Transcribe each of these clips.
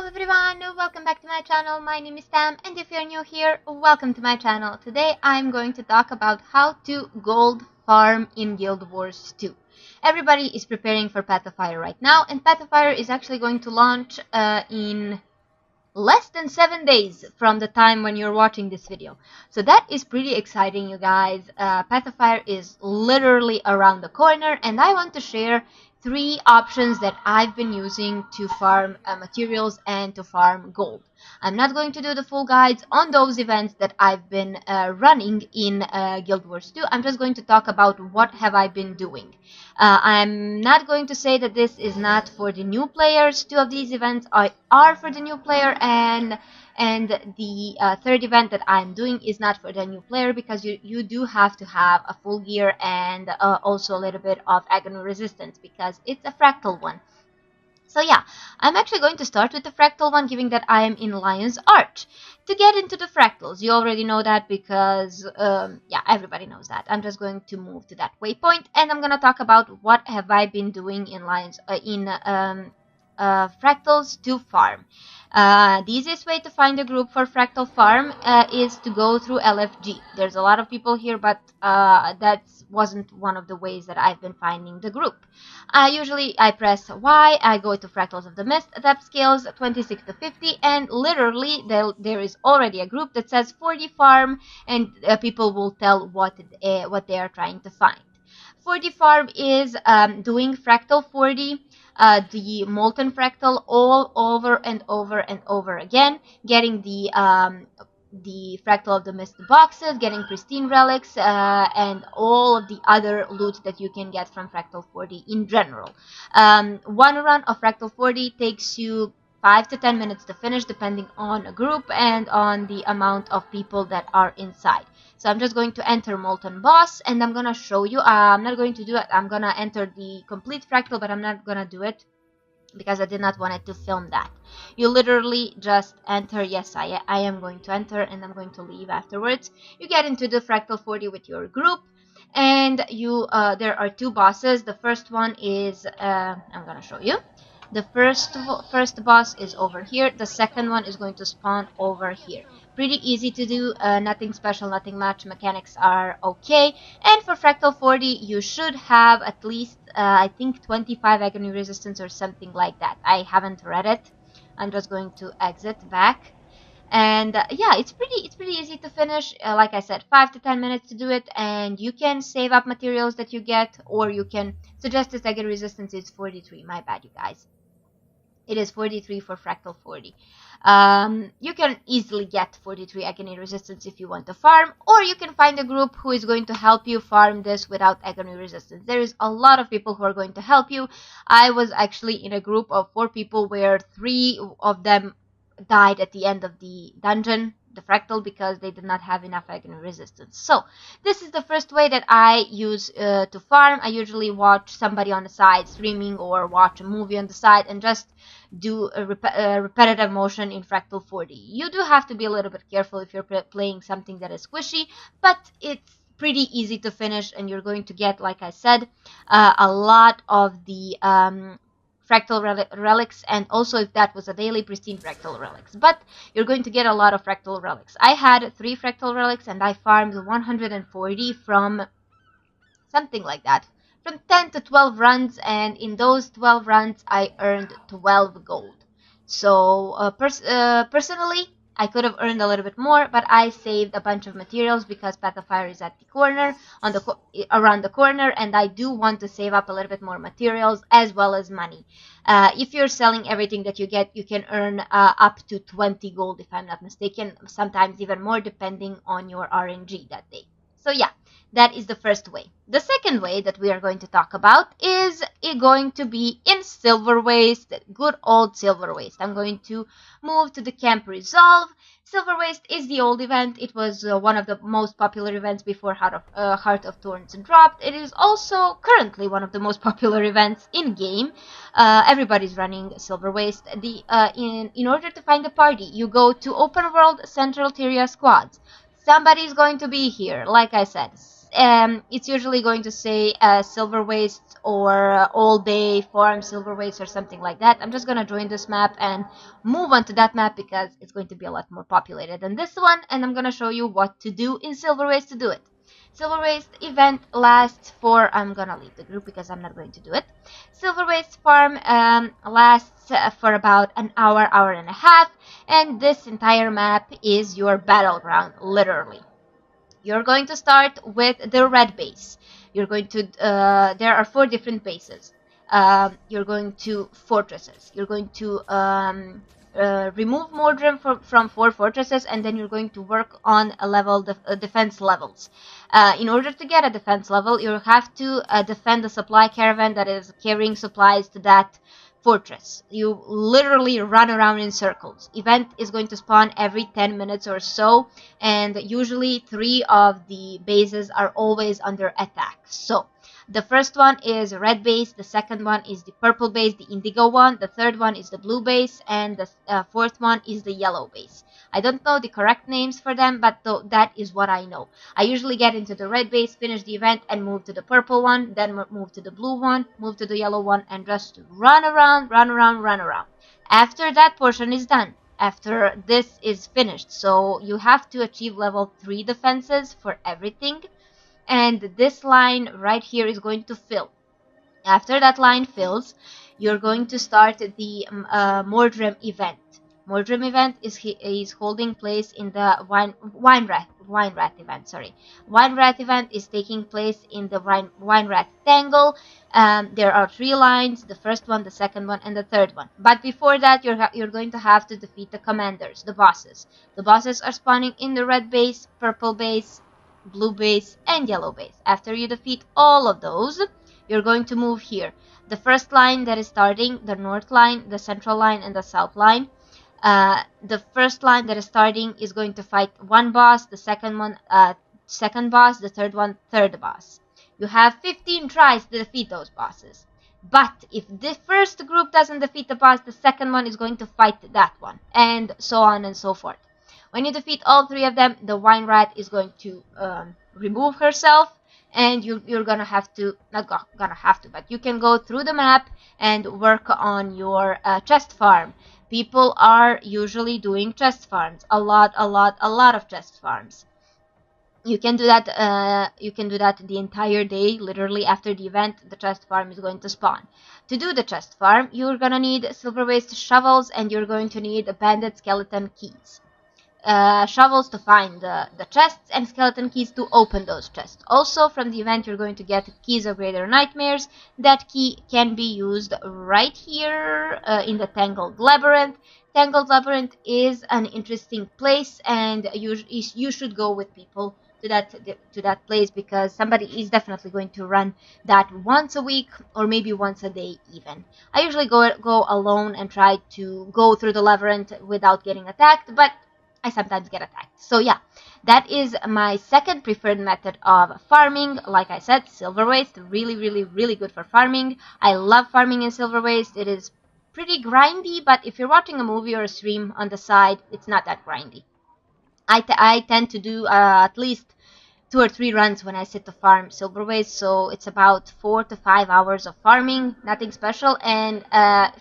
everyone, welcome back to my channel. My name is Tam, and if you're new here, welcome to my channel. Today I'm going to talk about how to gold farm in Guild Wars 2. Everybody is preparing for Path of Fire right now, and Path of Fire is actually going to launch in less than 7 days from the time when you're watching this video. So that is pretty exciting, you guys. Path of Fire is literally around the corner, and I want to share 3 options that I've been using to farm materials and to farm gold. I'm not going to do the full guides on those events that I've been running in Guild Wars 2. I'm just going to talk about what have I been doing. I'm not going to say that this is not for the new players. 2 of these events are for the new player, and the third event that I'm doing is not for the new player, because you do have to have a full gear and also a little bit of agony resistance, because it's a fractal one. So yeah, I'm actually going to start with the fractal one, given that I am in Lion's Arch. To get into the fractals, you already know that because, yeah, everybody knows that. I'm just going to move to that waypoint, and I'm going to talk about what have I been doing in fractals to farm. The easiest way to find a group for Fractal Farm is to go through LFG. There's a lot of people here, but that wasn't one of the ways that I've been finding the group. Usually I press Y, I go to Fractals of the Mist, that scales 26 to 50, and literally there is already a group that says 40 farm, and people will tell what they are trying to find. 40 farm is doing Fractal 40, the molten fractal all over and over and over again, getting the Fractal of the Mist boxes, getting pristine relics, and all of the other loot that you can get from Fractal 40 in general. One run of Fractal 40 takes you 5 to 10 minutes to finish, depending on a group and on the amount of people that are inside. So I'm just going to enter Molten Boss, and I'm going to show you. I'm not going to do it. I'm going to enter the complete fractal, but I'm not going to do it because I did not want it to film that. You literally just enter. Yes, I am going to enter, and I'm going to leave afterwards. You get into the Fractal 40 with your group, and there are 2 bosses. The first one is, I'm going to show you. The first boss is over here. The second one is going to spawn over here. Pretty easy to do, nothing special, nothing much. Mechanics are okay. And for Fractal 40, you should have at least, I think, 25 agony resistance or something like that. I haven't read it. I'm just going to exit back. And yeah, it's pretty easy to finish. Like I said, 5 to 10 minutes to do it, and you can save up materials that you get, or you can suggest this agony resistance is 43. My bad, you guys. It is 43 for Fractal 40. You can easily get 43 agony resistance if you want to farm, or you can find a group who is going to help you farm this without agony resistance. There is a lot of people who are going to help you. I was actually in a group of 4 people where 3 of them died at the end of the dungeon, the fractal, because they did not have enough agony resistance. So this is the first way that I use to farm. I usually watch somebody on the side streaming, or watch a movie on the side, and just do a repetitive motion in Fractal 40. You do have to be a little bit careful if you're playing something that is squishy, but it's pretty easy to finish, and you're going to get, like I said, a lot of the fractal relics, and also, if that was a daily, pristine fractal relics. But you're going to get a lot of fractal relics. I had 3 fractal relics, and I farmed 140 from something like that, from 10 to 12 runs, and in those 12 runs I earned 12 gold. So personally, I could have earned a little bit more, but I saved a bunch of materials because Path of Fire is at the corner, around the corner, and I do want to save up a little bit more materials as well as money. If you're selling everything that you get, you can earn up to 20 gold, if I'm not mistaken, sometimes even more, depending on your RNG that day. So yeah, that is the first way. The second way that we are going to talk about is going to be in Silver Waste, good old Silver Waste. I'm going to move to the Camp Resolve. Silver Waste is the old event. It was one of the most popular events before Heart of Thorns dropped. It is also currently one of the most popular events in-game. Everybody's running Silver Waste. In order to find a party, you go to Open World Central Tyria Squads. Somebody's going to be here, like I said. It's usually going to say Silver Waste or all day farm silver waste or something like that, I'm just going to join this map and move on to that map because it's going to be a lot more populated than this one, and I'm going to show you what to do in silver waste to do it. Silver waste event lasts for, I'm gonna leave the group because I'm not going to do it. Silver waste farm lasts for about an hour, hour and a half, and this entire map is your battleground, literally. You're going to start with the red base. You're going to, there are 4 different bases. You're going to fortresses. You're going to remove Mordrim from 4 fortresses, and then you're going to work on a level defense levels. In order to get a defense level, you have to defend the supply caravan that is carrying supplies to that fortress. You literally run around in circles. Event is going to spawn every 10 minutes or so, and usually 3 of the bases are always under attack. So the first one is red base, the second one is the purple base, the indigo one, the third one is the blue base, and the fourth one is the yellow base. I don't know the correct names for them, but that is what I know. I usually get into the red base, finish the event, and move to the purple one, then move to the blue one, move to the yellow one, and just run around, run around, run around. After that portion is done, after this is finished, so you have to achieve level 3 defenses for everything. And this line right here is going to fill. After that line fills, you're going to start the Mordrim event. Mordrim event is holding place in the Wine-Rat event. Sorry, Wine-Rat event is taking place in the Wine-Rat Tangle. There are 3 lines: the first one, the second one, and the third one. But before that, you're going to have to defeat the commanders, the bosses. The bosses are spawning in the red base, purple base, blue base, and yellow base. After you defeat all of those, you're going to move here. The first line that is starting, the north line, the central line, and the south line. The first line that is starting is going to fight one boss, the second one second boss, the third one third boss. You have 15 tries to defeat those bosses. But if the first group doesn't defeat the boss, the second one is going to fight that one, and so on and so forth. When you defeat all 3 of them, the wine rat is going to remove herself, and you're gonna have to, not gonna have to, but you can go through the map and work on your chest farm. People are usually doing chest farms, a lot of chest farms. You can do that. You can do that the entire day. Literally after the event, the chest farm is going to spawn. To do the chest farm, you're gonna need silver waste shovels, and you're going to need banded skeleton keys. Shovels to find the chests, and skeleton keys to open those chests. Also, from the event, you're going to get keys of greater nightmares. That key can be used right here in the Tangled Labyrinth. Tangled Labyrinth is an interesting place, and you should go with people to that place, because somebody is definitely going to run that once a week or maybe once a day even. I usually go alone and try to go through the labyrinth without getting attacked, but I sometimes get attacked. So yeah, that is my second preferred method of farming. Like I said, silver waste, really good for farming. I love farming in silver waste. It is pretty grindy, but if you're watching a movie or a stream on the side, it's not that grindy. I tend to do at least 2 or 3 runs when I sit to farm silver waste, so it's about 4 to 5 hours of farming, nothing special. And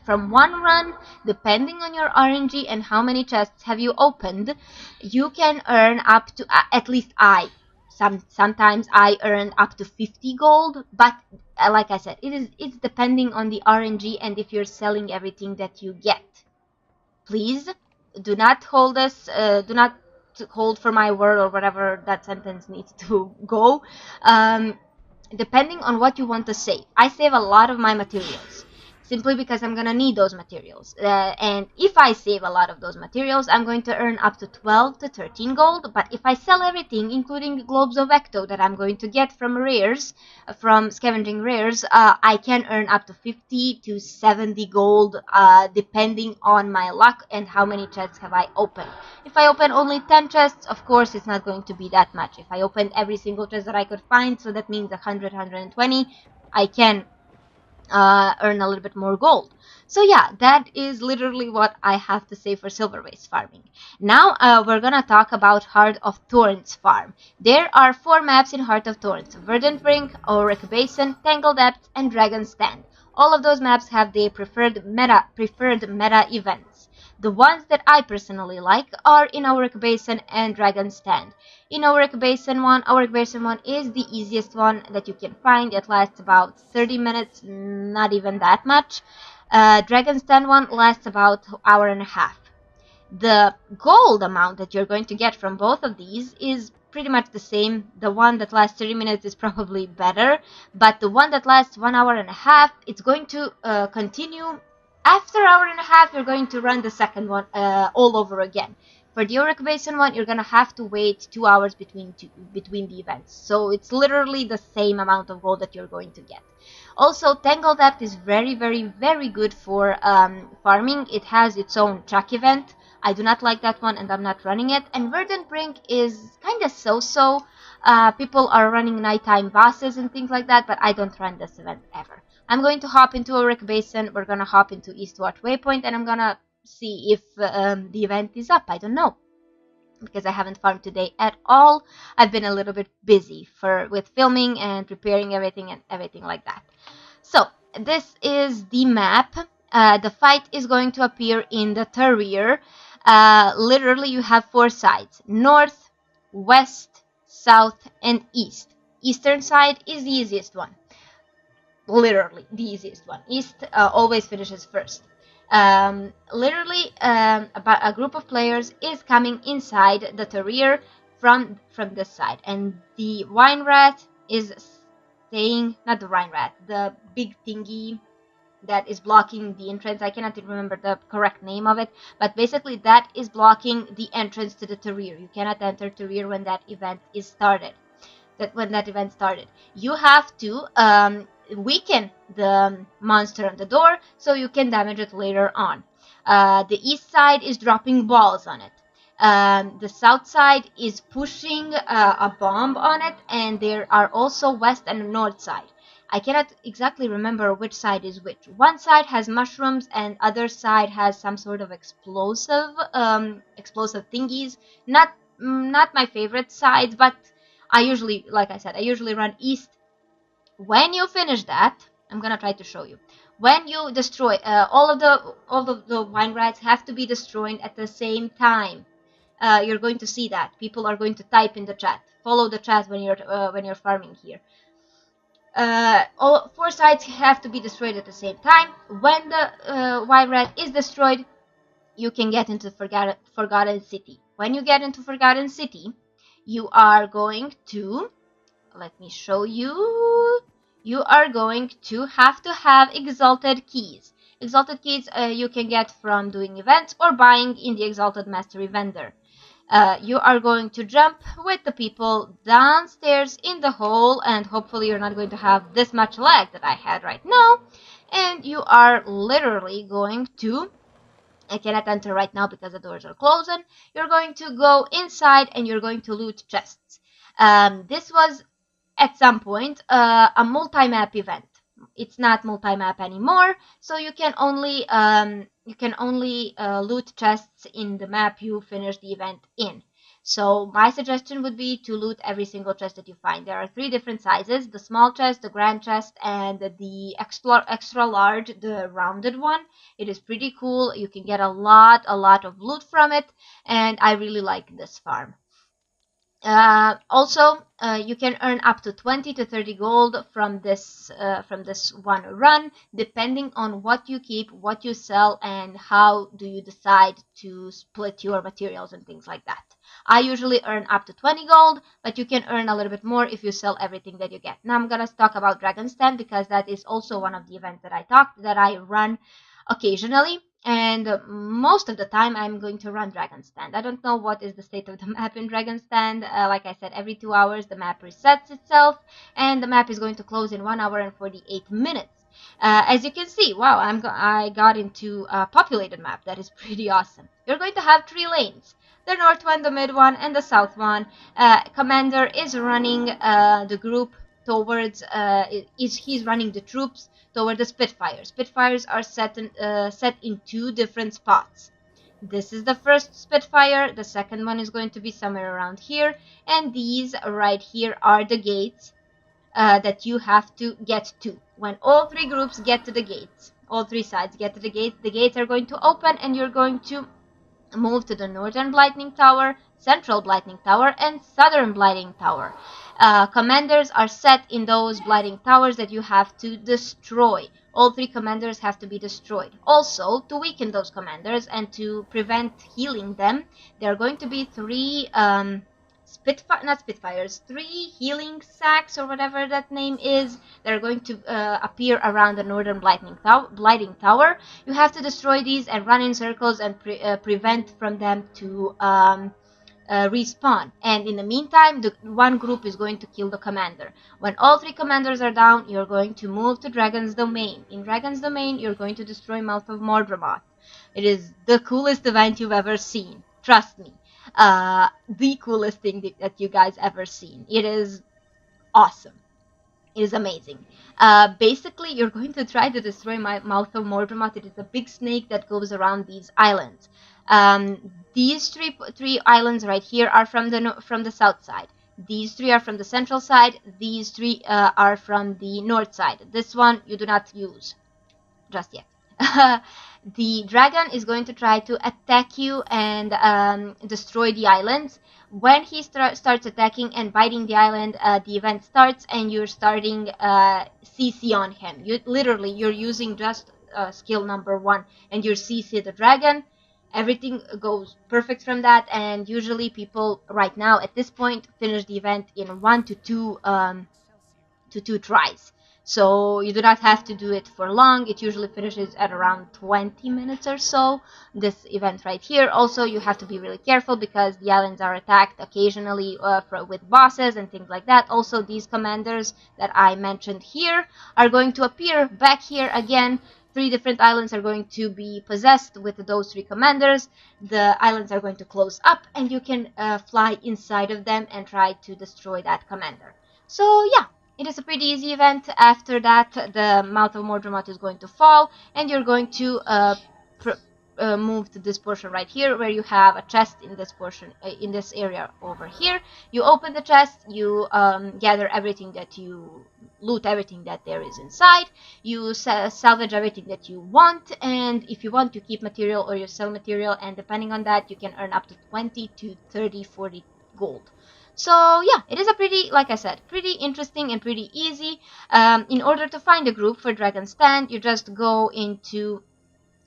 from one run, depending on your RNG and how many chests have you opened, you can earn up to, at least sometimes I earn up to 50 gold, but like I said, it's depending on the RNG and if you're selling everything that you get. Please do not hold us, do not hold for my word or whatever that sentence needs to go. Depending on what you want to save. I save a lot of my materials simply because I'm gonna need those materials, and if I save a lot of those materials, I'm going to earn up to 12 to 13 gold. But if I sell everything, including the globes of ecto that I'm going to get from rares, from scavenging rares, I can earn up to 50 to 70 gold, depending on my luck and how many chests have I opened. If I open only 10 chests, of course it's not going to be that much. If I opened every single chest that I could find, so that means 100, 120, I can earn a little bit more gold. So yeah, that is literally what I have to say for silver-based farming. Now we're gonna talk about Heart of Thorns farm. There are 4 maps in Heart of Thorns: Verdant Brink, Auric Basin, Tangle Depths, and Dragon's Stand. All of those maps have their preferred meta events. The ones that I personally like are in Auric Basin and Dragon's Stand. In Auric Basin 1 is the easiest one that you can find. It lasts about 30 minutes, not even that much. Dragon's Den one lasts about an hour and a half. The gold amount that you're going to get from both of these is pretty much the same. The one that lasts 30 minutes is probably better, but the one that lasts 1 hour and a half, it's going to continue. After an hour and a half, you're going to run the second one all over again. For the Auric Basin one, you're going to have to wait 2 hours between the events. So it's literally the same amount of gold that you're going to get. Also, Tangle Depth is very, very, very good for farming. It has its own track event. I do not like that one and I'm not running it. And Verdant Brink is kind of so-so. People are running nighttime bosses and things like that, but I don't run this event ever. I'm going to hop into Auric Basin. We're going to hop into Eastwatch Waypoint and I'm going to see if the event is up. I don't know, because I haven't farmed today at all. I've been a little bit busy with filming and preparing everything and everything like that. So this is the map. The fight is going to appear in the Tyria. Literally you have 4 sides: north, west, south, and east. Eastern side is the easiest one. Literally the easiest one. East always finishes first. Literally about a group of players is coming inside the Tyria from this side, and the wine rat is staying, not the wine rat, the big thingy that is blocking the entrance. I cannot remember the correct name of it, but basically that is blocking the entrance to the Tyria. You cannot enter Tyria when that event is started. You have to weaken the monster on the door so you can damage it later on. The east side is dropping balls on it. The south side is pushing a bomb on it, and there are also west and north side. I cannot exactly remember which side is which. One side has mushrooms and other side has some sort of explosive thingies. Not my favorite sides, but I usually, like I said, I usually run east. When you finish that, I'm gonna try to show you. When you destroy all of the wine rats have to be destroyed at the same time. You're going to see that people are going to type in the chat. Follow the chat when you're farming here. All 4 sides have to be destroyed at the same time. When the wine rat is destroyed, you can get into Forgotten City. When you get into Forgotten City, you are going to, let me show you. You are going to have Exalted Keys. Exalted Keys you can get from doing events or buying in the Exalted Mastery vendor. You are going to jump with the people downstairs in the hole, and hopefully you're not going to have this much lag that I had right now. And you are literally going to, I cannot enter right now because the doors are closing. You're going to go inside and you're going to loot chests. This was at some point a multi-map event. It's not multi-map anymore, so you can only loot chests in the map you finish the event in. So my suggestion would be to loot every single chest that you find. There are 3 different sizes: the small chest, the grand chest, and the extra large, the rounded one. It is pretty cool. You can get a lot of loot from it, and I really like this farm. Also, you can earn up to 20 to 30 gold from this one run, depending on what you keep, what you sell, and how do you decide to split your materials and things like that. I usually earn up to 20 gold, but you can earn a little bit more if you sell everything that you get. Now I'm gonna talk about Dragon's Den because that is also one of the events that I run occasionally. And most of the time I'm going to run Dragon's Den. I don't know what is the state of the map in Dragon's Den. Like I said, every 2 hours the map resets itself, and the map is going to close in 1 hour and 48 minutes. As you can see, wow, I got into a populated map. That is pretty awesome. You're going to have 3 lanes: the north one, the mid one, and the south one. Commander is running the group towards he's running the troops toward the Spitfires. Spitfires are set in 2 different spots. This is the first Spitfire, the second one is going to be somewhere around here, and these right here are the gates that you have to get to. When all 3 groups get to the gates, all 3 sides get to the gates are going to open, and you're going to move to the Northern Lightning Tower, Central Lightning Tower, and Southern Lightning Tower. Commanders are set in those Lightning Towers that you have to destroy. All 3 commanders have to be destroyed. Also, to weaken those commanders and to prevent healing them, there are going to be 3 3 healing sacks, or whatever that name is. They're going to appear around the Northern Lightning Tower. You have to destroy these and run in circles and prevent from them to respawn. And in the meantime, the 1 group is going to kill the commander. When all 3 commanders are down, you're going to move to Dragon's Domain. In Dragon's Domain, you're going to destroy Mouth of Mordramoth. It is the coolest event you've ever seen. Trust me. The coolest thing that you guys ever seen. It is awesome. It is amazing. Basically, you're going to try to destroy my Mouth of Mordramoth. It is a big snake that goes around these islands. These three islands right here are from the south side. These 3 are from the central side. These 3 are from the north side. This one you do not use just yet. The dragon is going to try to attack you and destroy the islands. When he starts attacking and biting the island, the event starts, and you're starting CC on him. You're using just skill number 1, and you're CC the dragon. Everything goes perfect from that, and usually people right now at this point finish the event in 1 to 2 tries. So you do not have to do it for long. It usually finishes at around 20 minutes or so, this event right here. Also, you have to be really careful because the islands are attacked occasionally with bosses and things like that. Also, these commanders that I mentioned here are going to appear back here again. 3 different islands are going to be possessed with those 3 commanders. The islands are going to close up, and you can fly inside of them and try to destroy that commander. So yeah. It is a pretty easy event. After that, the Mouth of Mordramoth is going to fall, and you're going to move to this portion right here, where you have a chest in this portion, in this area over here. You open the chest, you gather everything that you loot, everything that there is inside. You salvage everything that you want, and if you want, you keep material or you sell material, and depending on that, you can earn up to 20 to 30, 40 gold. So yeah, it is a pretty, like I said, pretty interesting and pretty easy. In order to find a group for Dragon Stand, you just go into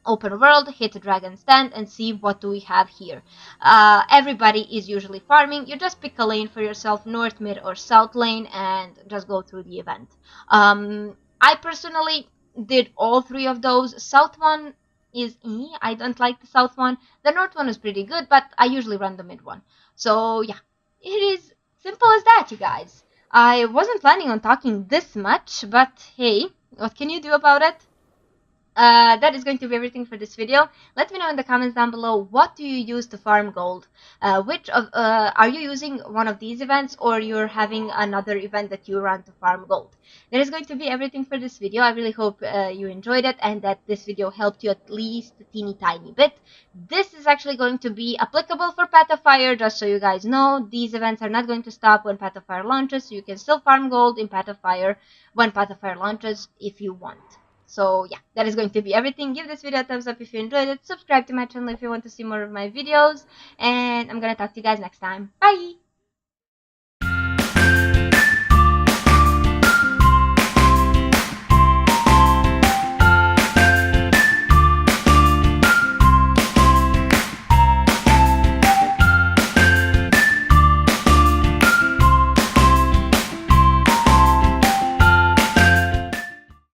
open world, hit Dragon Stand, and see what do we have here. Everybody is usually farming. You just pick a lane for yourself, north, mid, or south lane, and just go through the event. I personally did all 3 of those. South one is I don't like the south one. The north one is pretty good, but I usually run the mid one. So yeah. It is simple as that, you guys. I wasn't planning on talking this much, but hey, what can you do about it? That is going to be everything for this video. Let me know in the comments down below, what do you use to farm gold? Are you using one of these events, or you're having another event that you run to farm gold? That is going to be everything for this video. I really hope you enjoyed it and that this video helped you at least a teeny tiny bit. This is actually going to be applicable for Path of Fire, just so you guys know. These events are not going to stop when Path of Fire launches, so you can still farm gold in Path of Fire when Path of Fire launches if you want. So yeah, that is going to be everything. Give this video a thumbs up if you enjoyed it. Subscribe to my channel if you want to see more of my videos. And I'm gonna talk to you guys next time. Bye!